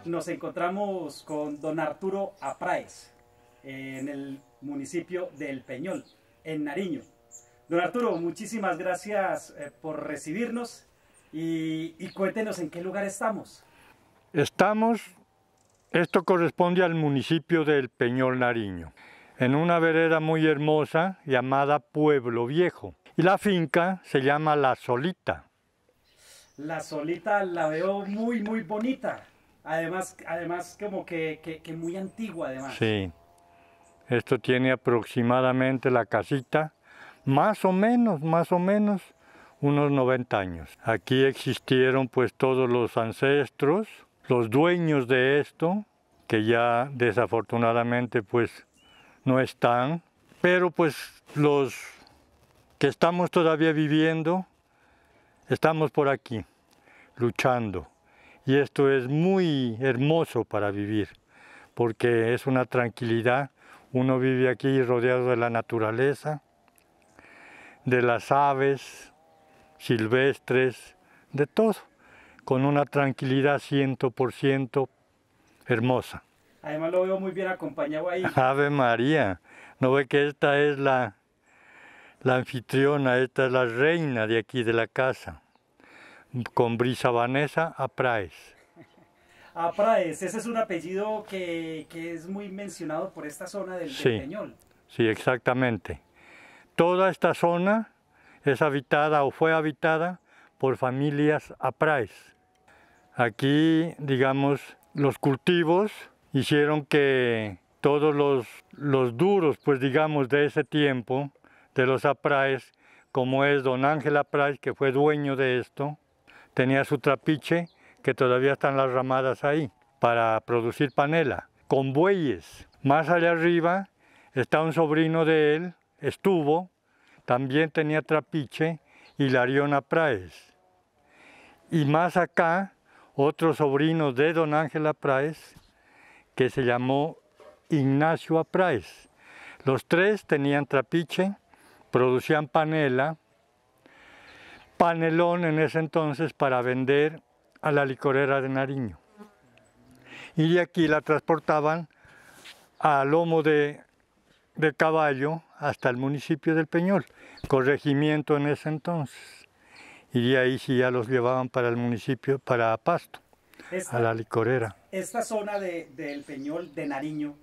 nos encontramos con don Arturo Apráez, en el municipio del Peñol, en Nariño. Don Arturo, muchísimas gracias por recibirnos y cuéntenos en qué lugar estamos. Esto corresponde al municipio del Peñol, Nariño, en una vereda muy hermosa llamada Pueblo Viejo. Y la finca se llama La Solita. La Solita la veo muy bonita. Además como que muy antigua además. Sí, esto tiene aproximadamente la casita, más o menos, unos 90 años. Aquí existieron pues todos los ancestros, los dueños de esto, que ya desafortunadamente pues no están, pero pues los que estamos todavía viviendo, estamos por aquí, luchando. Y esto es muy hermoso para vivir, porque es una tranquilidad. Uno vive aquí rodeado de la naturaleza, de las aves silvestres, de todo, con una tranquilidad 100% hermosa. Además lo veo muy bien acompañado ahí. Ave María, ¿no ve que esta es la anfitriona, esta es la reina de aquí de la casa? Con Brisa Vanessa Apráez. Apráez, ese es un apellido que es muy mencionado por esta zona del Peñol. Sí, exactamente. Toda esta zona es habitada o fue habitada por familias Apráez. Aquí, digamos, los cultivos hicieron que todos los duros, pues digamos, de ese tiempo, de los Apráez, como es don Ángel Apráez, que fue dueño de esto, tenía su trapiche, que todavía están las ramadas ahí, para producir panela, con bueyes. Más allá arriba está un sobrino de él, también tenía trapiche, Hilarión Apráez. Y más acá, otro sobrino de don Ángel Apráez, que se llamó Ignacio Apráez. Los tres tenían trapiche, producían panela, panelón en ese entonces para vender a la licorera de Nariño. Y de aquí la transportaban a lomo de caballo hasta el municipio del Peñol, corregimiento en ese entonces. Y de ahí sí ya los llevaban para el municipio, para Pasto, a la licorera. Esta zona del Peñol de Nariño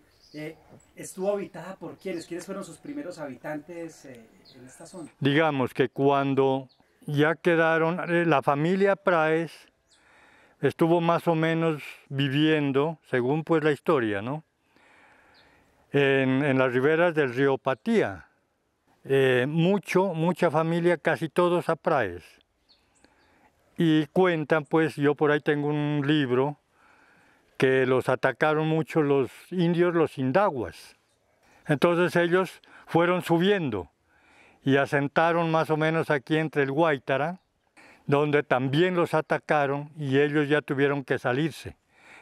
estuvo habitada por ¿quiénes? ¿Quiénes fueron sus primeros habitantes en esta zona? Digamos que cuando ya quedaron, la familia Apráez estuvo más o menos viviendo, según pues la historia, ¿no?, en las riberas del río Patía. Mucha familia, casi todos Apráez. Y cuentan, pues, yo por ahí tengo un libro, que los atacaron mucho los indios, los indahuas. Entonces ellos fueron subiendo y asentaron más o menos aquí entre el Guaitara, donde también los atacaron y ellos ya tuvieron que salirse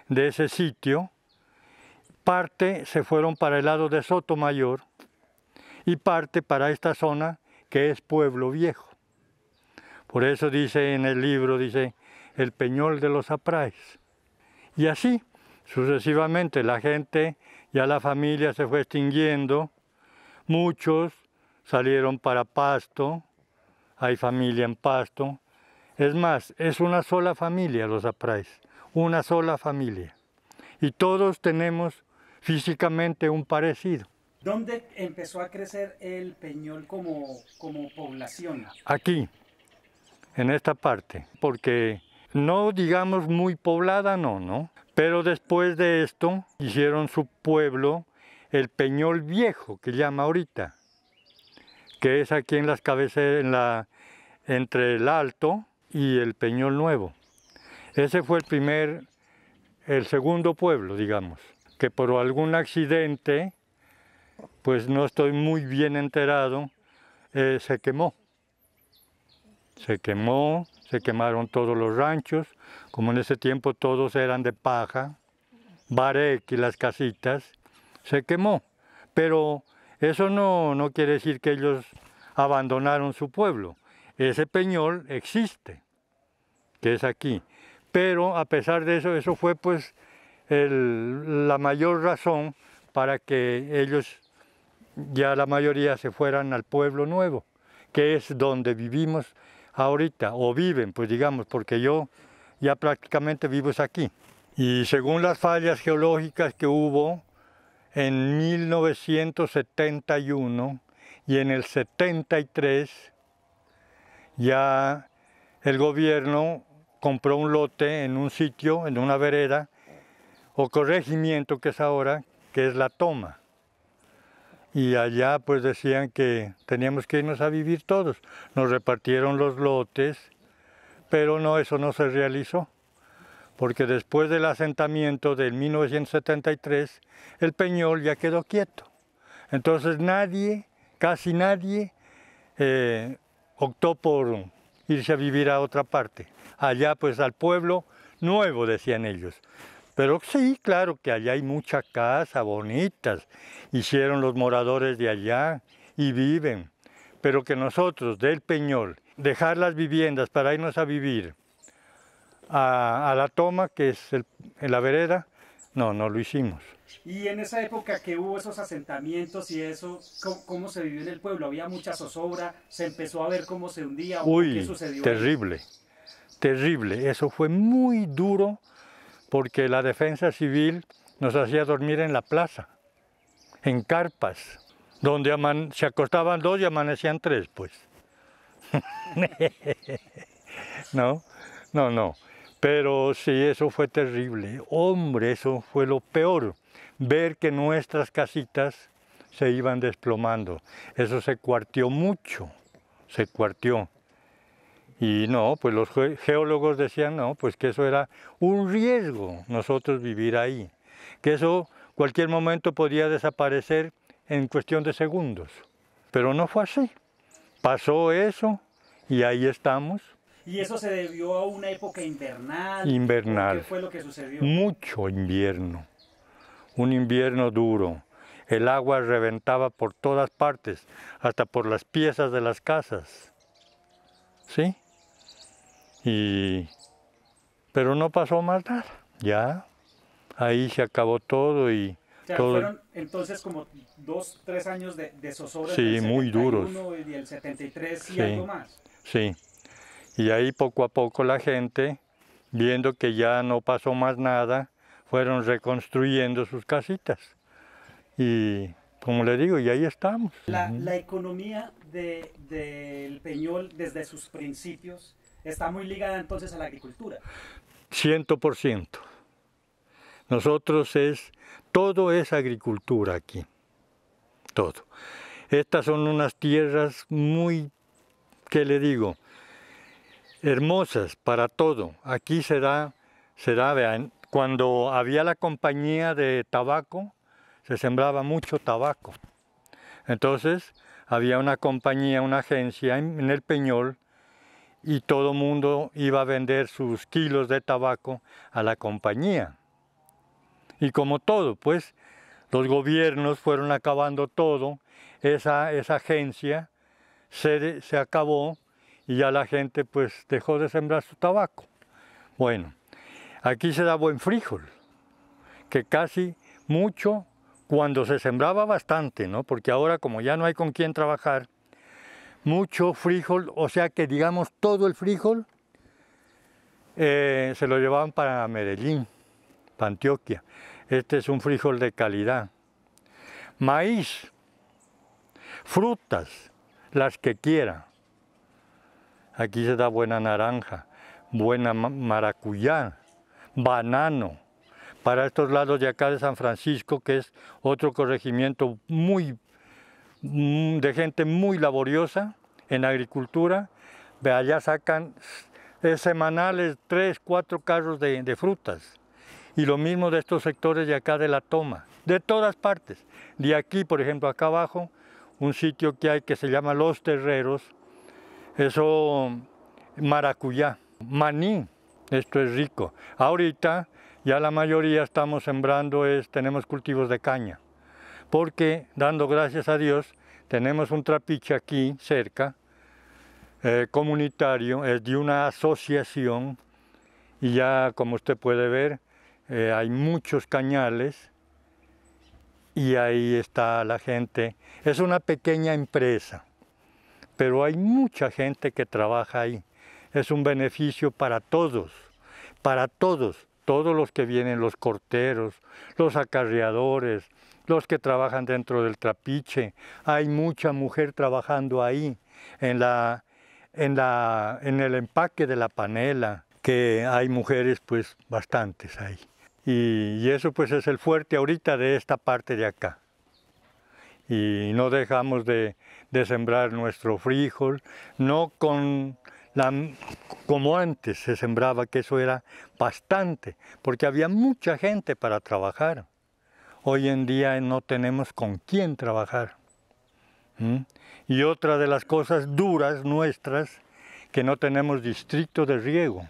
de ese sitio. Parte se fueron para el lado de Sotomayor y parte para esta zona que es Pueblo Viejo. Por eso dice en el libro, dice, el Peñol de los Apráez. Y así, sucesivamente, la gente, ya la familia se fue extinguiendo, muchos salieron para Pasto, hay familia en Pasto. Es más, es una sola familia los Apráez, una sola familia. Y todos tenemos físicamente un parecido. ¿Dónde empezó a crecer el Peñol como población? Aquí, en esta parte, porque no digamos muy poblada, no. Pero después de esto hicieron su pueblo, el Peñol Viejo, que llama ahorita, que es aquí en las cabeceras, entre el Alto y el Peñol Nuevo. Ese fue el segundo pueblo, digamos, que por algún accidente, pues no estoy muy bien enterado, se quemó. Se quemaron todos los ranchos, como en ese tiempo todos eran de paja, bareque, las casitas, se quemó. Pero eso no quiere decir que ellos abandonaron su pueblo. Ese Peñol existe, que es aquí. Pero a pesar de eso, eso fue pues la mayor razón para que ellos, ya la mayoría, se fueran al pueblo nuevo, que es donde vivimos ahorita, o viven, pues digamos, porque yo ya prácticamente vivo aquí. Y según las fallas geológicas que hubo en 1971 y en el 73, ya el gobierno compró un lote en un sitio, en una vereda, o corregimiento que es ahora, que es La Toma. Y allá pues decían que teníamos que irnos a vivir todos. Nos repartieron los lotes, pero no, eso no se realizó. Porque después del asentamiento del 1973, el Peñol ya quedó quieto. Entonces nadie, casi nadie, optó por irse a vivir a otra parte. Allá pues al pueblo nuevo, decían ellos. Pero sí, claro que allá hay muchas casas bonitas, hicieron los moradores de allá y viven. Pero que nosotros del Peñol, dejar las viviendas para irnos a vivir a La Toma, que es en la vereda, no lo hicimos. Y en esa época que hubo esos asentamientos y eso, ¿cómo se vivió en el pueblo? ¿Había mucha zozobra? ¿Se empezó a ver cómo se hundía? Uy, ¿qué sucedió? terrible, terrible. Eso fue muy duro porque la defensa civil nos hacía dormir en la plaza, en carpas, donde se acostaban 2 y amanecían 3, pues. No. Pero sí, eso fue terrible. Hombre, eso fue lo peor. Ver que nuestras casitas se iban desplomando. Eso se cuarteó mucho, se cuarteó. Y no, pues los geólogos decían, no, pues que eso era un riesgo, nosotros vivir ahí. Que eso cualquier momento podía desaparecer en cuestión de segundos. Pero no fue así. Pasó eso y ahí estamos. ¿Y eso se debió a una época invernal? Invernal. ¿Qué fue lo que sucedió? Mucho invierno. Un invierno duro. El agua reventaba por todas partes, hasta por las piezas de las casas. ¿Sí? Pero no pasó más nada. Ya, ahí se acabó todo y... O sea, todo... fueron entonces como 2, 3 años de zozobra. Sí, muy duros. Y el 73 y sí, algo más. Sí. Y ahí poco a poco la gente, viendo que ya no pasó más nada, fueron reconstruyendo sus casitas. Y como le digo, y ahí estamos. La economía del Peñol desde sus principios está muy ligada entonces a la agricultura. 100%. Nosotros todo es agricultura aquí, todo. Estas son unas tierras muy, ¿qué le digo?, hermosas para todo. Aquí vean, cuando había la compañía de tabaco, se sembraba mucho tabaco. Entonces, había una compañía, una agencia en el Peñol, y todo mundo iba a vender sus kilos de tabaco a la compañía. Y como todo, pues, los gobiernos fueron acabando todo, esa agencia se acabó, y ya la gente pues dejó de sembrar su tabaco. Bueno, aquí se da buen frijol, que casi mucho, cuando se sembraba bastante, ¿no? Porque ahora como ya no hay con quién trabajar, mucho frijol, o sea que digamos todo el frijol, se lo llevaban para Medellín, para Antioquia. Este es un frijol de calidad. Maíz, frutas, las que quiera. Aquí se da buena naranja, buena maracuyá, banano. Para estos lados de acá de San Francisco, que es otro corregimiento de gente muy laboriosa en agricultura, de allá sacan semanales 3, 4 carros de frutas. Y lo mismo de estos sectores de acá de La Toma, de todas partes. De aquí, por ejemplo, acá abajo, un sitio que hay que se llama Los Terreros, eso, maracuyá, maní, esto es rico. Ahorita ya la mayoría estamos sembrando, tenemos cultivos de caña, porque dando gracias a Dios, tenemos un trapiche aquí cerca, comunitario, es de una asociación, y ya como usted puede ver, hay muchos cañales y ahí está la gente. Es una pequeña empresa, pero hay mucha gente que trabaja ahí. Es un beneficio para todos, todos los que vienen, los corteros, los acarreadores, los que trabajan dentro del trapiche. Hay mucha mujer trabajando ahí, en el empaque de la panela, que hay mujeres pues bastantes ahí. Y eso pues es el fuerte ahorita de esta parte de acá. Y no dejamos de sembrar nuestro frijol, no como antes se sembraba, que eso era bastante, porque había mucha gente para trabajar. Hoy en día no tenemos con quién trabajar. Y otra de las cosas duras nuestras, que no tenemos distrito de riego.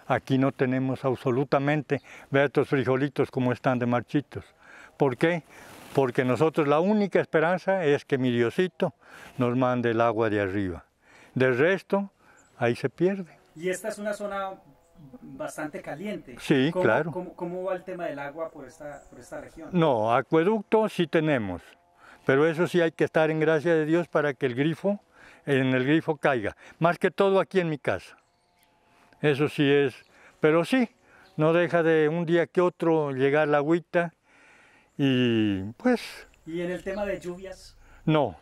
Aquí no tenemos absolutamente, vea estos frijolitos como están de marchitos. ¿Por qué? Porque nosotros la única esperanza es que mi Diosito nos mande el agua de arriba. Del resto, ahí se pierde. Y esta es una zona bastante caliente. Sí, claro. ¿Cómo va el tema del agua por esta región? No, acueducto sí tenemos, pero eso sí hay que estar en gracia de Dios para que en el grifo caiga. Más que todo aquí en mi casa. Eso sí es, pero sí, no deja de un día que otro llegar la agüita y pues... ¿Y en el tema de lluvias? No,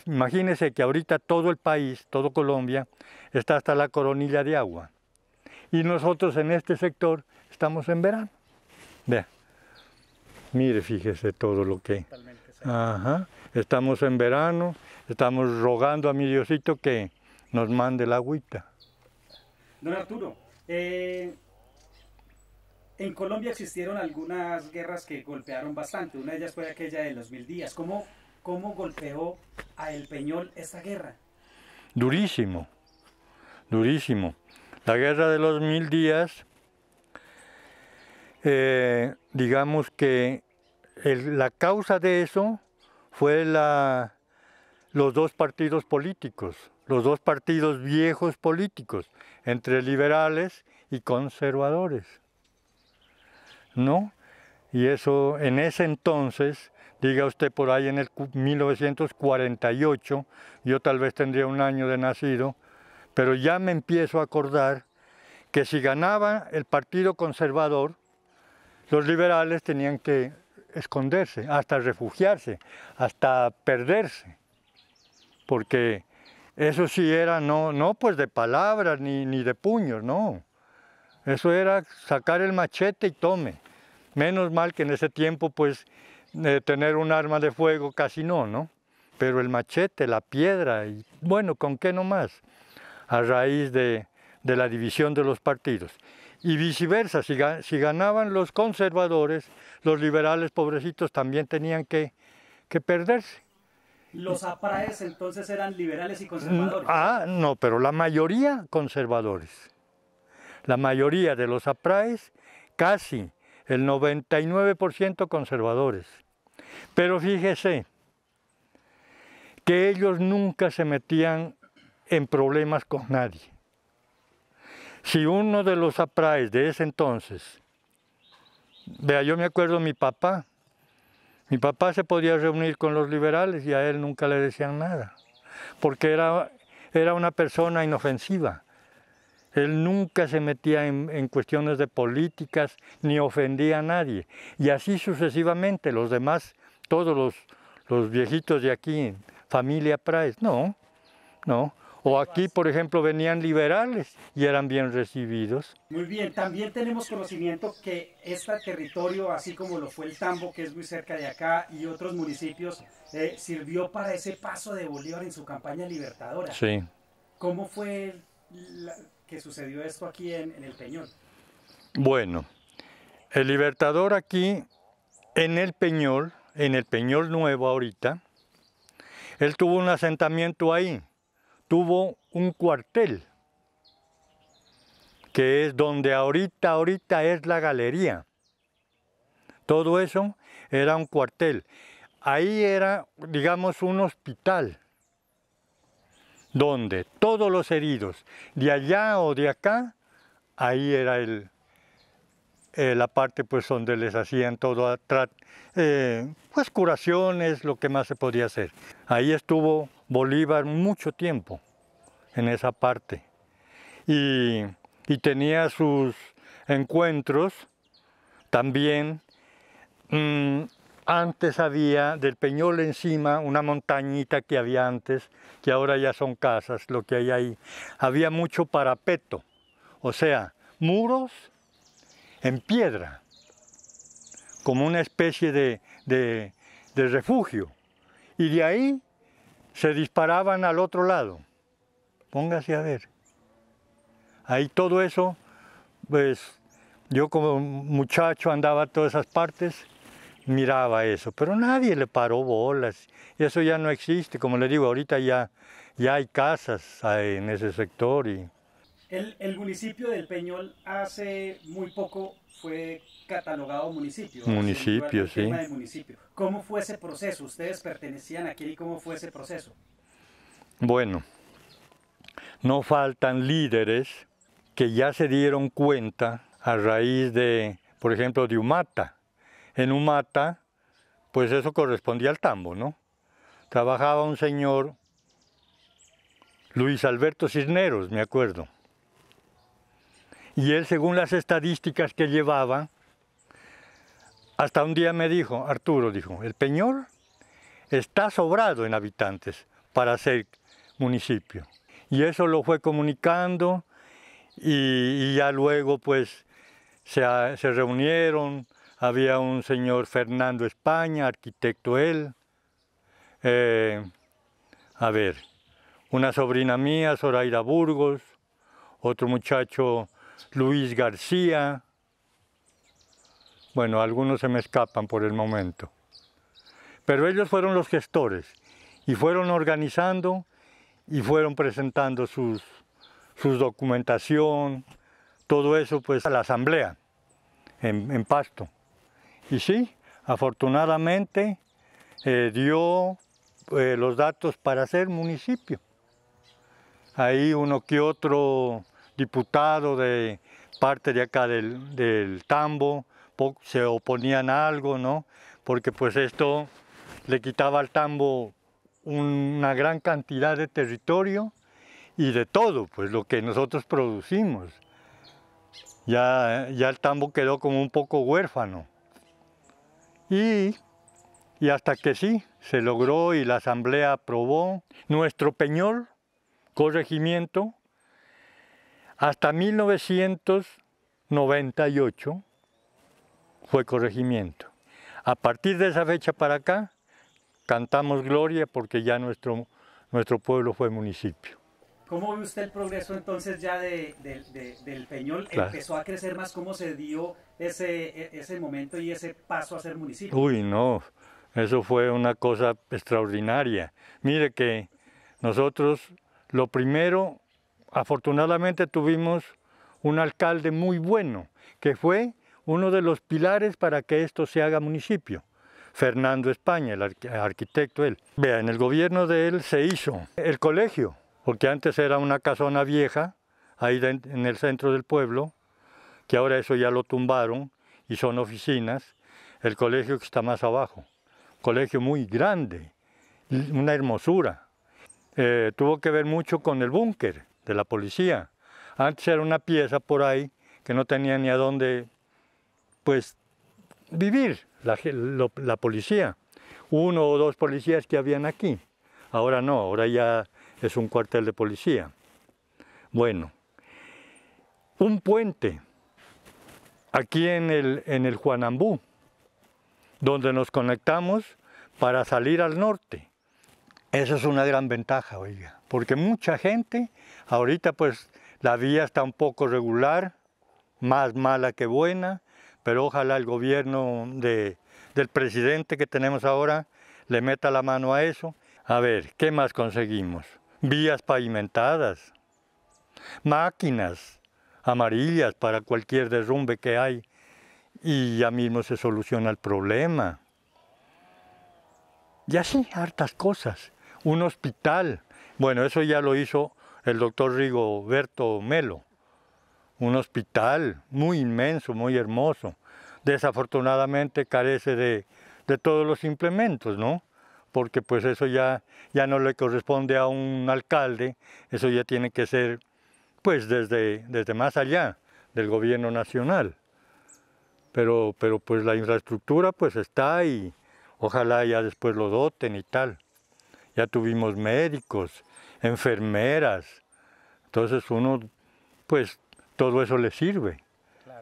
imagínense que ahorita todo el país, todo Colombia, está hasta la coronilla de agua. Y nosotros en este sector estamos en verano. Vea, mire, fíjese todo lo que... Ajá, estamos en verano, estamos rogando a mi Diosito que nos mande el agüita. Don Arturo, en Colombia existieron algunas guerras que golpearon bastante. Una de ellas fue aquella de los 1000 días. ¿Cómo golpeó a El Peñol esta guerra? Durísimo, durísimo. La guerra de los 1000 días, digamos que la causa de eso fue los dos partidos políticos, los dos partidos viejos políticos, entre liberales y conservadores, ¿no? Y eso, en ese entonces, diga usted por ahí en el 1948, yo tal vez tendría un año de nacido, pero ya me empiezo a acordar que si ganaba el partido conservador, los liberales tenían que esconderse, hasta refugiarse, hasta perderse, porque eso sí era no pues de palabras ni de puños, no. Eso era sacar el machete y tome. Menos mal que en ese tiempo pues tener un arma de fuego casi no. Pero el machete, la piedra y bueno, ¿con qué nomás? A raíz de la división de los partidos. Y viceversa, si ganaban los conservadores, los liberales pobrecitos también tenían que perderse. ¿Los APRAES entonces eran liberales y conservadores? No, pero la mayoría conservadores. La mayoría de los APRAES, casi el 99% conservadores. Pero fíjese que ellos nunca se metían en problemas con nadie. Si uno de los APRAES de ese entonces, vea, yo me acuerdo de mi papá se podía reunir con los liberales y a él nunca le decían nada, porque era una persona inofensiva. Él nunca se metía en cuestiones de políticas ni ofendía a nadie. Y así sucesivamente, los demás, todos los viejitos de aquí, familia Praes, no. O aquí, por ejemplo, venían liberales y eran bien recibidos. Muy bien, también tenemos conocimiento que este territorio, así como lo fue el Tambo, que es muy cerca de acá, y otros municipios, sirvió para ese paso de Bolívar en su campaña libertadora. Sí. ¿Cómo fue que sucedió esto aquí en El Peñol? Bueno, el libertador aquí, en el Peñol Nuevo ahorita, él tuvo un asentamiento ahí. Tuvo un cuartel, que es donde ahorita es la galería. Todo eso era un cuartel. Ahí era, digamos, un hospital, donde todos los heridos, de allá o de acá, ahí era la parte pues donde les hacían todo, pues curaciones, lo que más se podía hacer. Ahí estuvo Bolívar mucho tiempo, en esa parte. Y tenía sus encuentros también. Antes había del Peñol encima una montañita que había antes, que ahora ya son casas, lo que hay ahí. Había mucho parapeto, o sea, muros en piedra, como una especie de refugio. Y de ahí se disparaban al otro lado. Póngase a ver. Ahí todo eso, pues yo como muchacho andaba a todas esas partes, miraba eso, pero nadie le paró bolas. Eso ya no existe, como le digo, ahorita ya hay casas en ese sector. El municipio del Peñol hace muy poco fue catalogado municipio. Municipio, sí. Tema de municipio. ¿Cómo fue ese proceso? ¿Ustedes pertenecían aquí y cómo fue ese proceso? Bueno, no faltan líderes que ya se dieron cuenta a raíz de, por ejemplo, de Umata. En Umata, pues eso correspondía al tambo, ¿no? Trabajaba un señor, Luis Alberto Cisneros, me acuerdo. Y él, según las estadísticas que llevaba, hasta un día me dijo, Arturo, dijo, el Peñol está sobrado en habitantes para ser municipio. Y eso lo fue comunicando y ya luego pues se reunieron. Había un señor Fernando España, arquitecto él. A ver, una sobrina mía, Zoraida Burgos, otro muchacho, Luis García. Bueno, algunos se me escapan por el momento. Pero ellos fueron los gestores y fueron organizando y fueron presentando sus documentación, todo eso pues a la asamblea en Pasto. Y sí, afortunadamente dio los datos para ser municipio. Ahí uno que otro diputado de parte de acá del Tambo se oponían a algo, ¿no? Porque pues esto le quitaba al Tambo una gran cantidad de territorio y de todo, pues lo que nosotros producimos. Ya el Tambo quedó como un poco huérfano. Y hasta que sí, se logró y la asamblea aprobó nuestro Peñol, corregimiento, hasta 1998 fue corregimiento. A partir de esa fecha para acá, cantamos gloria porque ya nuestro pueblo fue municipio. ¿Cómo ve usted el progreso entonces ya del Peñol? Claro. ¿Empezó a crecer más? ¿Cómo se dio ese momento y ese paso a ser municipio? Uy, no, eso fue una cosa extraordinaria. Mire que nosotros, lo primero, afortunadamente tuvimos un alcalde muy bueno, que fue uno de los pilares para que esto se haga municipio. Fernando España, el arquitecto él. Vea, en el gobierno de él se hizo el colegio, porque antes era una casona vieja, ahí en el centro del pueblo, que ahora eso ya lo tumbaron y son oficinas. El colegio que está más abajo, colegio muy grande, una hermosura. Tuvo que ver mucho con el búnker de la policía. Antes era una pieza por ahí que no tenía ni a dónde pues vivir la policía. 1 o 2 policías que habían aquí. Ahora no, ahora ya es un cuartel de policía. Bueno, un puente aquí en el Juanambú, donde nos conectamos para salir al norte. Eso es una gran ventaja, oiga, porque mucha gente, ahorita pues la vía está un poco regular, más mala que buena, pero ojalá el gobierno del presidente que tenemos ahora le meta la mano a eso. A ver, ¿qué más conseguimos? Vías pavimentadas, máquinas amarillas para cualquier derrumbe que hay y ya mismo se soluciona el problema. Y así, hartas cosas. Un hospital, bueno, eso ya lo hizo el doctor Rigoberto Melo, un hospital muy inmenso, muy hermoso. Desafortunadamente carece de todos los implementos, ¿no? Porque pues eso ya no le corresponde a un alcalde, eso ya tiene que ser pues desde más allá del gobierno nacional. Pero pues la infraestructura pues está y ojalá ya después lo doten y tal. Ya tuvimos médicos, enfermeras, entonces uno pues todo eso le sirve.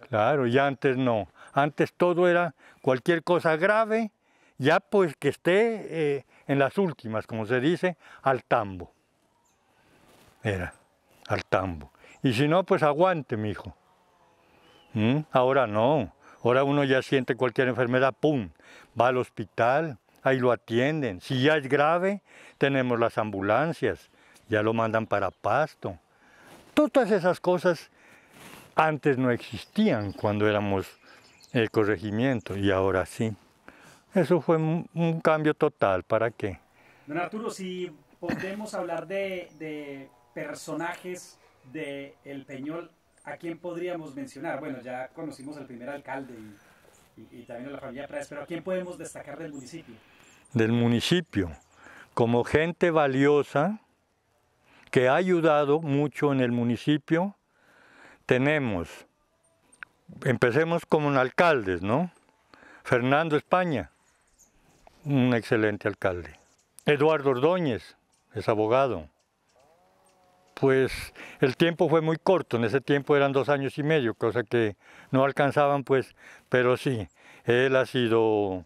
Claro, y antes no, antes todo era cualquier cosa grave, ya pues que esté en las últimas, como se dice, al tambo. Era, al tambo. Y si no, pues aguante, mijo. Ahora no, ahora uno ya siente cualquier enfermedad, ¡pum!, va al hospital, ahí lo atienden. Si ya es grave, tenemos las ambulancias, ya lo mandan para Pasto. Todas esas cosas antes no existían cuando éramos el corregimiento y ahora sí. Eso fue un cambio total, ¿para qué? Don Arturo, si podemos hablar de personajes de El Peñol, ¿a quién podríamos mencionar? Bueno, ya conocimos al primer alcalde y también a la familia Praes, pero ¿a quién podemos destacar del municipio? Del municipio, como gente valiosa que ha ayudado mucho en el municipio, empecemos como alcaldes, ¿no? Fernando España, un excelente alcalde. Eduardo Ordóñez, es abogado. Pues el tiempo fue muy corto, en ese tiempo eran 2 años y medio, cosa que no alcanzaban pues, pero sí, él ha sido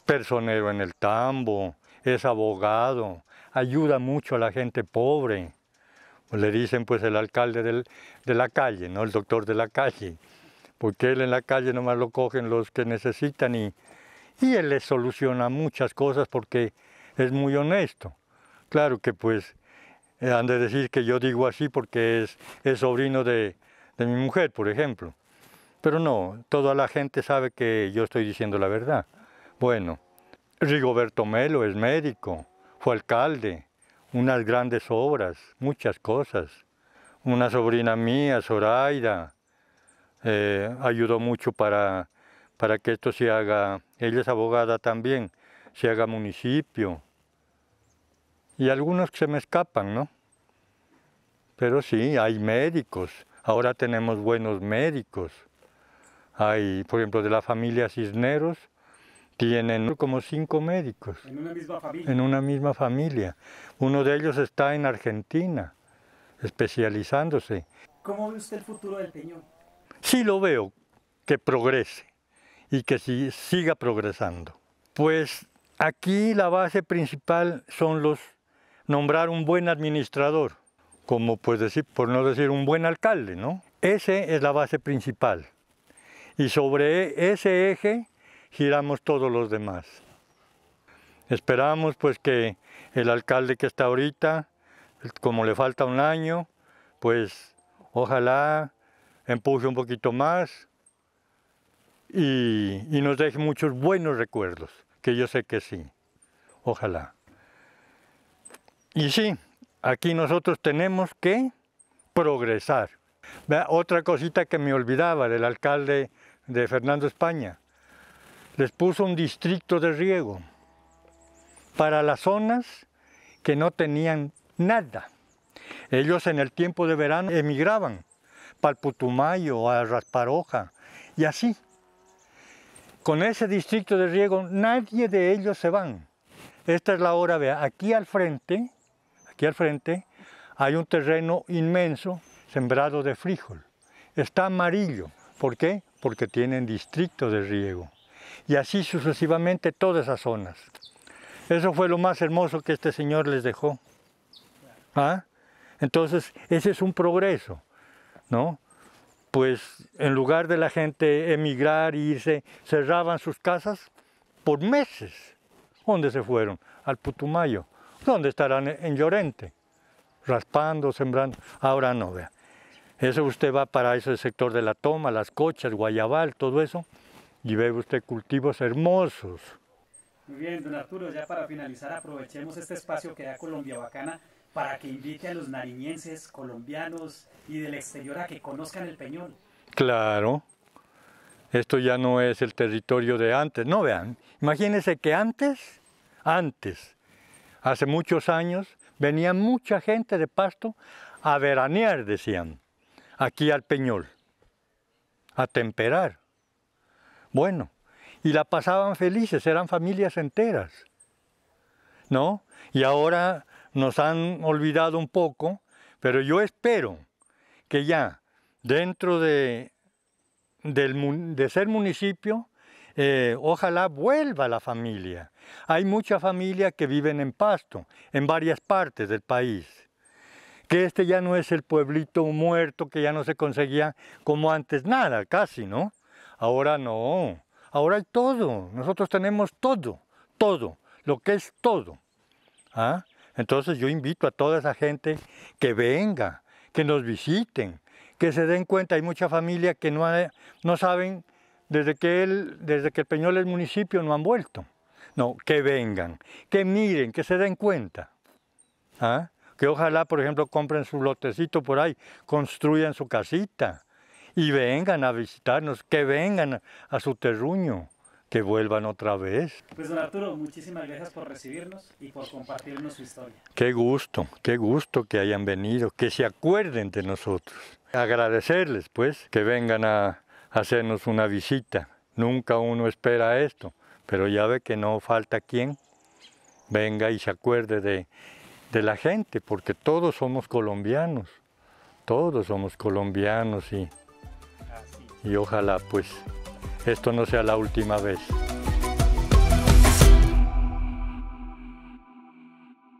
personero en el tambo, es abogado, ayuda mucho a la gente pobre. Le dicen pues el alcalde de la calle, ¿no? El doctor de la calle, porque él en la calle nomás lo cogen los que necesitan y él les soluciona muchas cosas porque es muy honesto. Claro que pues han de decir que yo digo así porque es sobrino de mi mujer, por ejemplo. Pero no, toda la gente sabe que yo estoy diciendo la verdad. Bueno, Rigoberto Melo es médico, fue alcalde, unas grandes obras, muchas cosas. Una sobrina mía, Zoraida, ayudó mucho para que esto se haga, ella es abogada también, se haga municipio. Y algunos que se me escapan, ¿no? Pero sí, hay médicos, ahora tenemos buenos médicos. Hay, por ejemplo, de la familia Cisneros, tienen como 5 médicos. En una misma familia. En una misma familia. Uno de ellos está en Argentina, especializándose. ¿Cómo ve usted el futuro del Peñol? Sí lo veo, que progrese y que siga progresando. Pues aquí la base principal son nombrar un buen administrador, como pues decir, por no decir un buen alcalde, ¿no? Ese es la base principal. Y sobre ese eje giramos todos los demás. Esperamos pues que el alcalde que está ahorita, como le falta un año, pues ojalá empuje un poquito más y nos deje muchos buenos recuerdos, que yo sé que sí, ojalá. Y sí, aquí nosotros tenemos que progresar. Vea, otra cosita que me olvidaba del alcalde de Fernando España, les puso un distrito de riego para las zonas que no tenían nada. Ellos en el tiempo de verano emigraban para el Putumayo, a Rasparoja y así. Con ese distrito de riego nadie de ellos se van. Esta es la hora, vea, aquí al frente hay un terreno inmenso sembrado de frijol. Está amarillo. ¿Por qué? Porque tienen distrito de riego. Y así sucesivamente todas esas zonas. Eso fue lo más hermoso que este señor les dejó. ¿Ah? Entonces, ese es un progreso, ¿no? Pues en lugar de la gente emigrar e irse, cerraban sus casas por meses. ¿Dónde se fueron? Al Putumayo. ¿Dónde estarán? En Llorente, raspando, sembrando. Ahora no, vea. Eso usted va para ese sector de La Toma, Las Cochas, Guayabal, todo eso, y ve usted cultivos hermosos. Muy bien, don Arturo, ya para finalizar aprovechemos este espacio que da Colombia Bacana para que invite a los nariñenses, colombianos y del exterior a que conozcan el Peñol. Claro, esto ya no es el territorio de antes. No, vean, imagínense que antes, hace muchos años, venía mucha gente de Pasto a veranear, decían, aquí al Peñol, a temperar. Bueno, y la pasaban felices, eran familias enteras, ¿no? Y ahora nos han olvidado un poco, pero yo espero que ya dentro de ser municipio, ojalá vuelva la familia. Hay mucha familia que viven en Pasto, en varias partes del país. Que este ya no es el pueblito muerto, que ya no se conseguía como antes nada, casi, ¿no? Ahora no, ahora hay todo, nosotros tenemos todo, lo que es todo. ¿Ah? Entonces yo invito a toda esa gente que venga, que nos visiten, que se den cuenta. Hay mucha familia que no saben, desde que el Peñol es municipio, no han vuelto. No, que vengan, que miren, que se den cuenta. ¿Ah? Que ojalá, por ejemplo, compren su lotecito por ahí, construyan su casita y vengan a visitarnos, que vengan a su terruño, que vuelvan otra vez. Pues don Arturo, muchísimas gracias por recibirnos y por compartirnos su historia. Qué gusto que hayan venido, que se acuerden de nosotros. Agradecerles, pues, que vengan a hacernos una visita. Nunca uno espera esto, pero ya ve que no falta quien venga y se acuerde de la gente, porque todos somos colombianos y ojalá, pues, esto no sea la última vez.